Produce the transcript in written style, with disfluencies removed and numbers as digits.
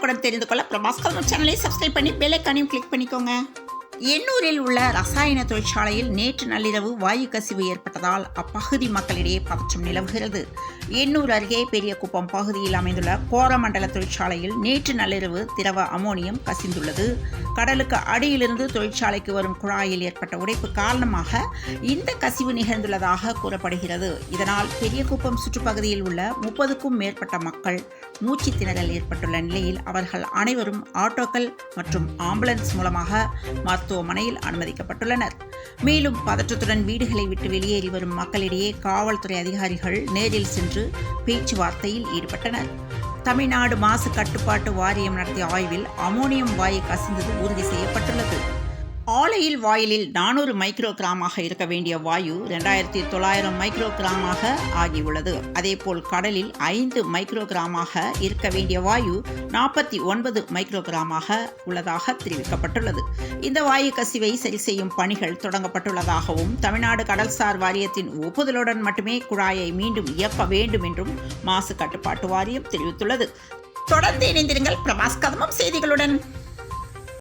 உடனுக்குடன் தெரிந்து கொள்ள பிரபாஸ் கதம்பம் சேனலை சப்ஸ்கிரைப் பண்ணி பெல் ஐகானையும் கிளிக் பண்ணிக்கோங்க. எண்ணூரில் உள்ள ரசாயன தொழிற்சாலையில் நேற்று நள்ளிரவு வாயு கசிவு ஏற்பட்டதால் அப்பகுதி மக்களிடையே பதற்றம் நிலவுகிறது. எண்ணூர் அருகே பெரியகுப்பம் பகுதியில் அமைந்துள்ள கோரமண்டல தொழிற்சாலையில் நேற்று நள்ளிரவு திரவ அமோனியம் கசிந்துள்ளது. கடலுக்கு அடியிலிருந்து தொழிற்சாலைக்கு வரும் குழாயில் ஏற்பட்ட உடைப்பு காரணமாக இந்த கசிவு நிகழ்ந்துள்ளதாக கூறப்படுகிறது. இதனால் பெரியகுப்பம் சுற்றுப்பகுதியில் உள்ள 30க்கும் மேற்பட்ட மக்கள் மூச்சு திணறல் ஏற்பட்டுள்ள நிலையில் அவர்கள் அனைவரும் ஆட்டோக்கள் மற்றும் ஆம்புலன்ஸ் மூலமாக மருத்துவமனையில் அனுமதிக்கப்பட்டுள்ளனர். மேலும் பதற்றத்துடன் வீடுகளை விட்டு வெளியேறி வரும் மக்களிடையே காவல்துறை அதிகாரிகள் நேரில் சென்று பேச்சுவார்த்தையில் ஈடுபட்டனர். தமிழ்நாடு மாசு கட்டுப்பாட்டு வாரியம் நடத்திய ஆய்வில் அமோனியம் வாயு கசிந்தது உறுதி செய்யப்பட்டுள்ளது. ஆலையில் வாயிலில் 400 மைக்ரோ கிராமாக இருக்க வேண்டிய வாயு 2900 மைக்ரோ கிராமாக ஆகியுள்ளது. அதேபோல் கடலில் 5 மைக்ரோ கிராமாக இருக்க வேண்டிய வாயு 49 மைக்ரோ கிராமாக உள்ளதாக தெரிவிக்கப்பட்டுள்ளது. இந்த வாயு கசிவை சரி செய்யும் பணிகள் தொடங்கப்பட்டுள்ளதாகவும் தமிழ்நாடு கடல்சார் வாரியத்தின் ஒப்புதலுடன் மட்டுமே குழாயை மீண்டும் இயக்க வேண்டும் என்றும் மாசு கட்டுப்பாட்டு வாரியம் தெரிவித்துள்ளது. தொடர்ந்து இணைந்திருங்கள் பிரபாஸ் கதம்பம் செய்திகளுடன்.